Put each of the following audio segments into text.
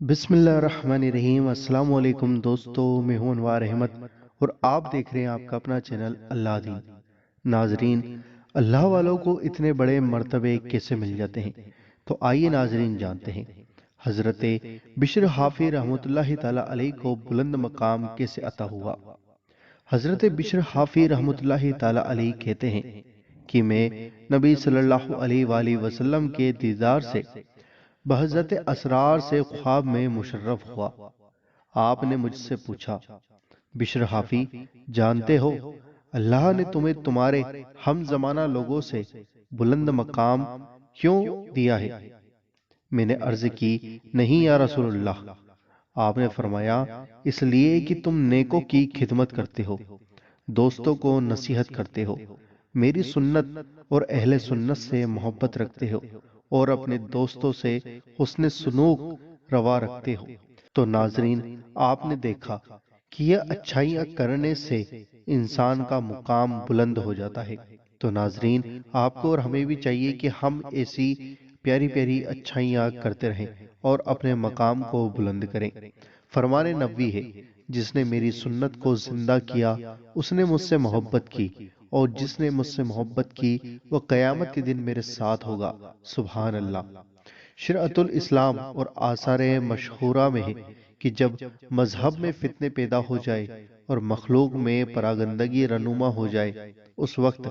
بسم اللہ الرحمن الرحیم۔ السلام علیکم دوستو، میں ہوں انوار احمد اور آپ دیکھ رہے ہیں آپ کا اپنا چینل اللہ دین۔ ناظرین، اللہ والوں کو اتنے بڑے مرتبے کیسے مل جاتے ہیں؟ تو آئیے ناظرین جانتے ہیں حضرت بشر حافی رحمۃ اللہ تعالی علیہ کو بلند مقام کیسے عطا ہوا۔ حضرت بشر حافی رحمۃ اللہ تعالی علیہ کہتے ہیں کہ میں نبی صلی اللہ علیہ وآلہ وسلم کے دیدار سے بہزت اسرار سے خواب میں مشرف ہوا۔ آپ نے مجھ سے پوچھا، بشر حافی، جانتے ہو اللہ نے تمہیں تمہارے ہم زمانہ لوگوں سے بلند مقام کیوں دیا ہے؟ میں نے عرض کی، نہیں یا رسول اللہ۔ آپ نے فرمایا، اس لیے کہ تم نیکوں کی خدمت کرتے ہو، دوستوں کو نصیحت کرتے ہو، میری سنت اور اہل سنت سے محبت رکھتے ہو اور اپنے دوستوں سے حسن سلوک روا رکھتے ہو۔ تو ناظرین، آپ نے دیکھا کہ یہ اچھائیاں کرنے سے انسان کا مقام بلند ہو جاتا ہے۔ تو ناظرین، آپ کو اور ہمیں بھی چاہیے کہ ہم ایسی پیاری پیاری اچھائیاں کرتے رہیں اور اپنے مقام کو بلند کریں۔ فرمان نبوی ہے، جس نے میری سنت کو زندہ کیا اس نے مجھ سے محبت کی، اور جس نے مجھ سے محبت کی وہ قیامت کے دن میرے ساتھ ہوگا۔ سبحان اللہ۔ شرعت الاسلام اور آثار مشہورہ میں ہے کہ جب مذہب میں فتنے پیدا ہو جائے اور مخلوق میں پراگندگی رنما ہو جائے، اس وقت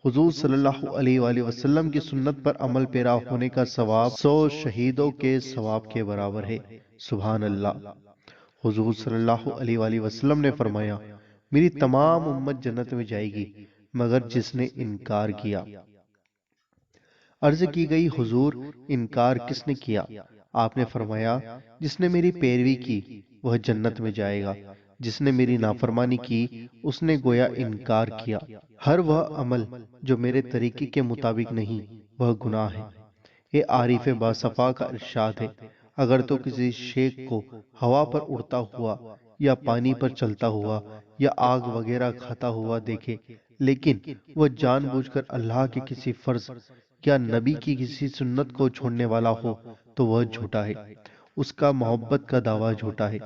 حضور صلی اللہ علیہ وآلہ وسلم کی سنت پر عمل پیرا ہونے کا ثواب 100 شہیدوں کے ثواب کے برابر ہے۔ سبحان اللہ۔ حضور صلی اللہ علیہ وآلہ وسلم نے فرمایا، میری تمام امت جنت میں جائے گی مگر جس نے انکار کیا۔ عرض کی گئی، حضور انکار کس نے کیا؟ آپ نے فرمایا، جس نے میری پیروی کی وہ جنت میں جائے گا، جس نے میری نافرمانی کی اس نے گویا انکار کیا۔ ہر وہ عمل جو میرے طریقے کے مطابق نہیں وہ گناہ ہے۔ یہ عارف باصفا کا ارشاد ہے، اگر تو کسی شیخ کو ہوا پر اڑتا ہوا یا پانی پر چلتا ہوا یا آگ وغیرہ کھاتا ہوا دیکھے، لیکن وہ جان بوجھ کر اللہ کے کسی فرض یا نبی کی کسی سنت کو چھوڑنے والا ہو تو وہ جھوٹا ہے، اس کا محبت کا دعویٰ جھوٹا ہے،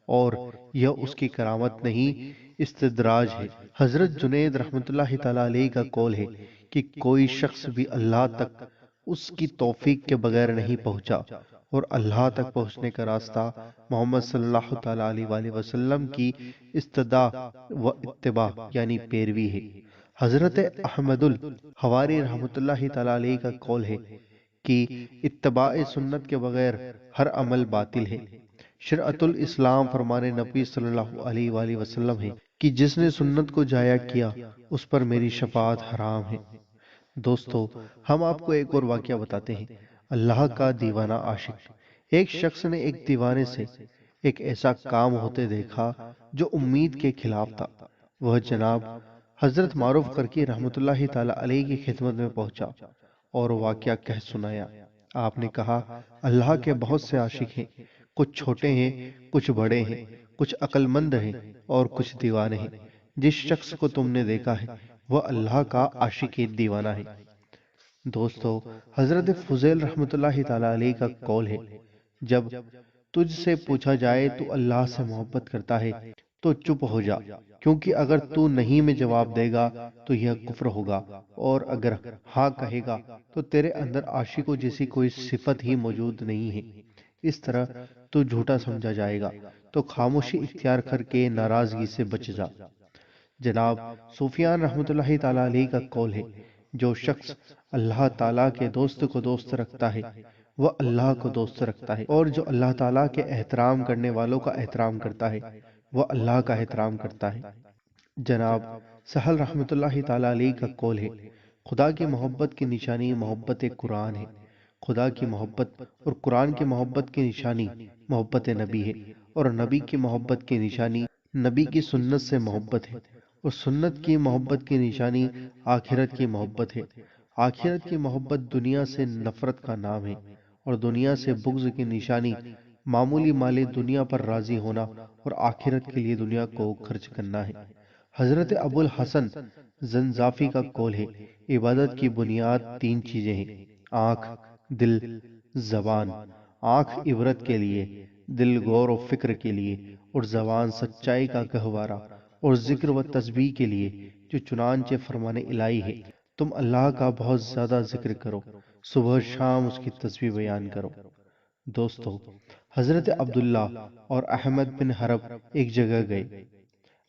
اور یہ اس کی کرامت نہیں، استدراج ہے۔ حضرت جنید رحمۃ اللہ تعالی علیہ کا قول ہے کہ کوئی شخص بھی اللہ تک اس کی توفیق کے بغیر نہیں پہنچا، اور اللہ تک پہنچنے کا راستہ محمد صلی اللہ تعالی علیہ وآلہ وسلم کی استداء و اتباع یعنی پیروی ہے۔ حضرت احمد الحواری رحمۃ اللہ تعالی علیہ کا قول ہے کہ اتباع سنت کے بغیر ہر عمل باطل ہے۔ شرعت الاسلام فرمان نبی صلی اللہ علیہ وآلہ وسلم ہے کہ جس نے سنت کو ضائع کیا اس پر میری شفاعت حرام ہے۔ دوستو، ہم آپ کو ایک اور واقعہ بتاتے ہیں۔ اللہ کا دیوانہ عاشق۔ ایک شخص نے ایک دیوانے سے ایک ایسا کام ہوتے دیکھا جو امید کے خلاف تھا۔ وہ جناب حضرت معروف کرکی رحمۃ اللہ تعالی علیہ کی خدمت میں پہنچا اور واقعہ کہہ سنایا۔ آپ نے کہا، اللہ کے بہت سے عاشق ہیں، کچھ چھوٹے ہیں، کچھ بڑے ہیں، کچھ عقل مند ہیں اور کچھ دیوانے ہیں۔ جس شخص کو تم نے دیکھا ہے وہ اللہ کا عاشق دیوانہ ہے۔ دوستو، حضرت فضیل رحمۃ اللہ تعالی علیہ کا قول ہے، جب تجھ سے پوچھا جائے تو اللہ سے محبت کرتا ہے تو چپ ہو جا، کیونکہ اگر تو نہیں میں جواب دے گا تو یہ کفر ہوگا، اور اگر ہاں کہے گا تو تیرے اندر عاشقوں جیسی کوئی صفت ہی موجود نہیں ہے، اس طرح تو جھوٹا سمجھا جائے گا، تو خاموشی اختیار کر کے ناراضگی سے بچ جا۔ جناب سفیان رحمۃ اللہ تعالی علیہ کا قول ہے، جو شخص اللہ تعالیٰ کے دوست کو دوست رکھتا ہے وہ اللہ کو دوست رکھتا ہے، اور جو اللہ تعالیٰ کے احترام کرنے والوں کا احترام کرتا ہے وہ اللہ کا احترام کرتا ہے۔ جناب سہل رحمۃ اللہ تعالی علیہ کا قول ہے، خدا کی محبت کی نشانی محبت قرآن ہے۔ خدا کی محبت اور قرآن کی محبت کی نشانی محبت نبی ہے، اور نبی کی محبت کی نشانی نبی کی سنت سے محبت ہے، اور سنت کی محبت کی نشانی آخرت کی محبت ہے۔ آخرت کی محبت دنیا سے نفرت کا نام ہے، اور دنیا سے بغض کی نشانی معمولی مال دنیا پر راضی ہونا اور آخرت کے لیے دنیا کو خرچ کرنا ہے۔ حضرت ابو الحسن زنجافی کا قول ہے، عبادت کی بنیاد 3 چیزیں ہیں: آنکھ، دل، زبان۔ آنکھ عبرت کے لیے، دل غور و فکر کے لیے، اور زبان سچائی کا گہوارہ اور ذکر و تسبیح کے لیے، جو چنانچہ فرمان الہی ہے، تم اللہ کا بہت زیادہ ذکر کرو، صبح شام اس کی تسبیح بیان کرو۔ دوستو، حضرت عبداللہ اور احمد بن حرب ایک جگہ گئے۔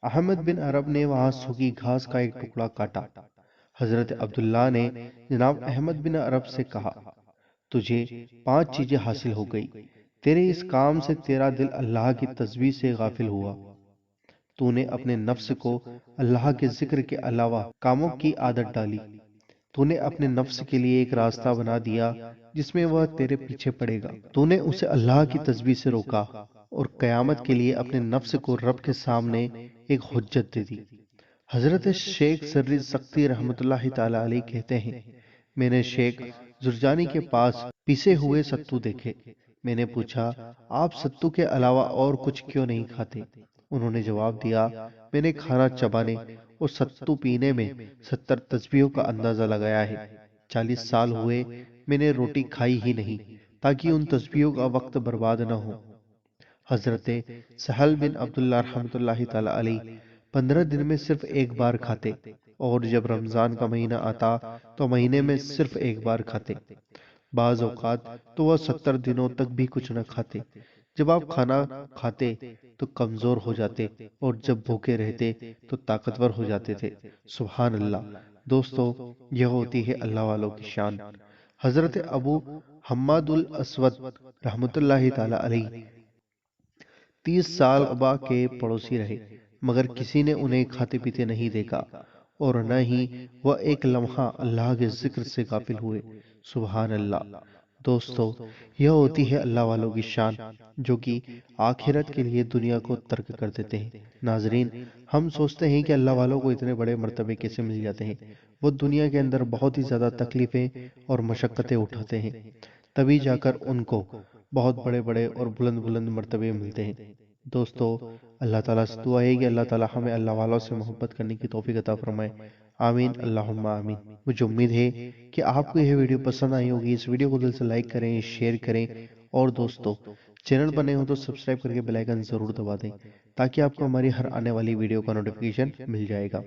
احمد بن عرب نے وہاں سوکھی گھاس کا ایک ٹکڑا کاٹا۔ حضرت عبداللہ نے جناب احمد بن عرب سے کہا، تجھے 5 چیزیں حاصل ہو گئی۔ تیرے اس کام سے تیرا دل اللہ کی تسبیح سے غافل ہوا۔ تو نے اپنے نفس کو اللہ کے ذکر کے علاوہ کاموں کی عادت ڈالی۔ تو نے اپنے نفس کے لیے ایک راستہ بنا دیا جس میں وہ تیرے پیچھے پڑے گا۔ تو نے اسے اللہ کی تسبیح سے روکا اور قیامت کے لیے اپنے نفس کو رب کے سامنے ایک حجت دے دی۔ حضرت شیخ سری سختی رحمت اللہ تعالی علیہ کہتے ہیں، میں نے شیخ زرجانی کے پاس پیسے ہوئے ستو دیکھے۔ میں نے پوچھا، آپ ستو کے علاوہ اور کچھ کیوں نہیں کھاتے؟ انہوں نے جواب دیا، میں نے کھانا چبانے اور ستو پینے میں 70 تسبیحوں کا اندازہ لگایا ہے۔ 40 سال ہوئے میں نے روٹی کھائی ہی نہیں تاکہ ان تسبیحوں کا وقت برباد نہ ہو۔ حضرت سہل بن عبداللہ رحمت اللہ تعالی علیہ 15 دن میں صرف ایک بار کھاتے، اور جب رمضان کا مہینہ آتا تو مہینے میں صرف ایک بار کھاتے۔ بعض اوقات تو وہ 70 دنوں تک بھی کچھ نہ کھاتے۔ جب آپ کھانا کھاتے تو کمزور ہو جاتے، اور جب بھوکے رہتے تو طاقتور ہو جاتے تھے۔ سبحان اللہ۔ دوستو، یہ ہوتی ہے اللہ والوں کی شان۔ حضرت ابو حماد الاسود رحمت اللہ تعالی علیہ 30 سال ابا کے پڑوسی رہے، مگر کسی نے انہیں کھاتے پیتے نہیں دیکھا، اور نہ ہی وہ ایک لمحہ اللہ کے ذکر سے غافل ہوئے۔ سبحان اللہ۔ دوستو، یہ ہوتی ہے اللہ والوں کی شان، جو کہ آخرت کے لیے دنیا کو ترک کر دیتے ہیں۔ ناظرین، ہم سوچتے ہیں کہ اللہ والوں کو اتنے بڑے مرتبے کیسے مل جاتے ہیں۔ وہ دنیا کے اندر بہت ہی زیادہ تکلیفیں اور مشقتیں اٹھاتے ہیں، تبھی جا کر ان کو بہت بڑے بڑے اور بلند بلند مرتبے ملتے ہیں۔ دوستو، اللہ تعالیٰ سے دعا ہے کہ اللہ تعالیٰ ہمیں اللہ والوں سے محبت کرنے کی توفیق عطا فرمائے۔ آمین، اللہم آمین۔ مجھے امید ہے کہ آپ کو یہ ویڈیو پسند آئی ہوگی۔ اس ویڈیو کو دل سے لائک کریں، شیئر کریں، اور دوستو، چینل پر نئے ہو تو سبسکرائب کر کے بیل آئیکن ضرور دبا دیں تاکہ آپ کو ہماری ہر آنے والی ویڈیو کا نوٹیفیکیشن مل جائے گا۔